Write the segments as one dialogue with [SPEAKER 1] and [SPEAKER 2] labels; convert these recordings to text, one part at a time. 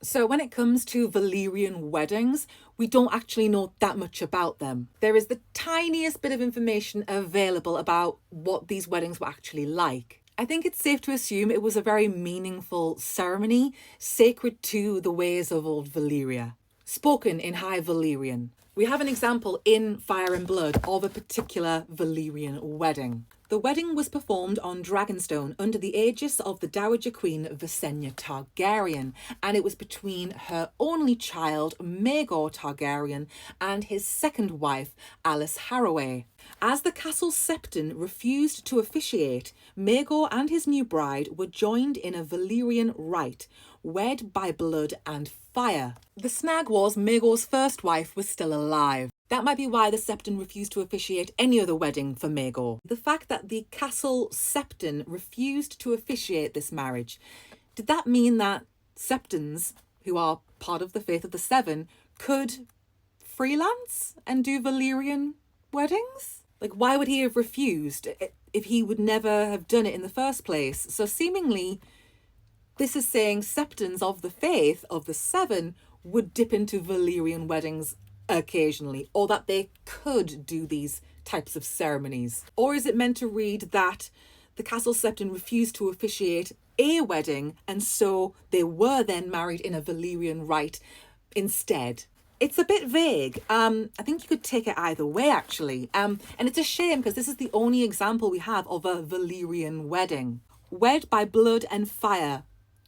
[SPEAKER 1] So when it comes to Valyrian weddings, we don't actually know that much about them. There is the tiniest bit of information available about what these weddings were actually like. I think it's safe to assume it was a very meaningful ceremony, sacred to the ways of old Valyria. Spoken in High Valyrian. We have an example in Fire and Blood of a particular Valyrian wedding. The wedding was performed on Dragonstone under the aegis of the Dowager Queen Visenya Targaryen, and it was between her only child, Maegor Targaryen, and his second wife, Alice Harroway. As the castle septon refused to officiate, Maegor and his new bride were joined in a Valyrian rite, wed by blood and fire. The snag was Maegor's first wife was still alive. That might be why the septon refused to officiate any other wedding for Maegor. The fact that the castle septon refused to officiate this marriage, did that mean that septons, who are part of the Faith of the Seven, could freelance and do Valyrian weddings? Like, why would he have refused if he would never have done it in the first place? So seemingly, this is saying septons of the Faith of the Seven would dip into Valyrian weddings occasionally, or that they could do these types of ceremonies. Or is it meant to read that the castle septon refused to officiate a wedding and so they were then married in a Valyrian rite instead? It's a bit vague. I think you could take it either way, actually. And it's a shame because this is the only example we have of a Valyrian wedding. Wed by blood and fire.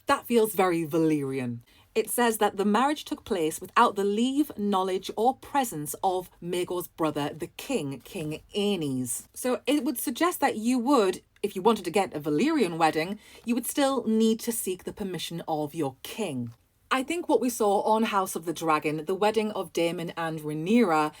[SPEAKER 1] That feels very Valyrian. It says that the marriage took place without the leave, knowledge, or presence of Maegor's brother, the king, King Aenys. So it would suggest that you would, if you wanted to get a Valyrian wedding, you would still need to seek the permission of your king. I think what we saw on House of the Dragon, the wedding of Daemon and Rhaenyra,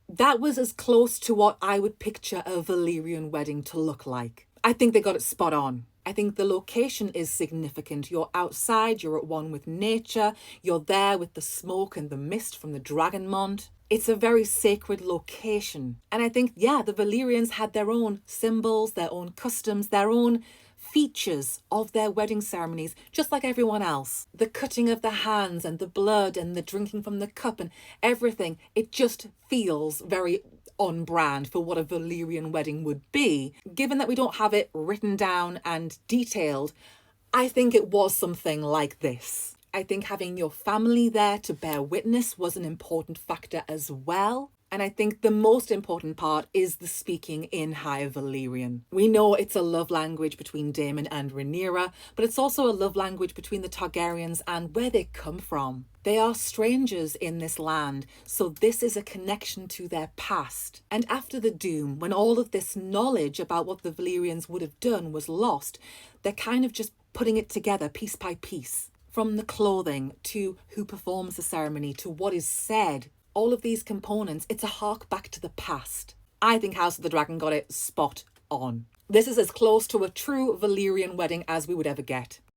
[SPEAKER 1] that was as close to what I would picture a Valyrian wedding to look like. I think they got it spot on. I think the location is significant. You're outside, you're at one with nature, you're there with the smoke and the mist from the Dragonmont. It's a very sacred location. And I think, yeah, the Valyrians had their own symbols, their own customs, their own features of their wedding ceremonies, just like everyone else. The cutting of the hands and the blood and the drinking from the cup and everything, it just feels very on brand for what a Valyrian wedding would be. Given that we don't have it written down and detailed, I think it was something like this. I think having your family there to bear witness was an important factor as well. And I think the most important part is the speaking in High Valyrian. We know it's a love language between Daemon and Rhaenyra, but it's also a love language between the Targaryens and where they come from. They are strangers in this land, so this is a connection to their past. And after the Doom, when all of this knowledge about what the Valyrians would have done was lost, they're kind of just putting it together piece by piece. From the clothing to who performs the ceremony to what is said. All of these components, it's a hark back to the past. I think House of the Dragon got it spot on. This is as close to a true Valyrian wedding as we would ever get.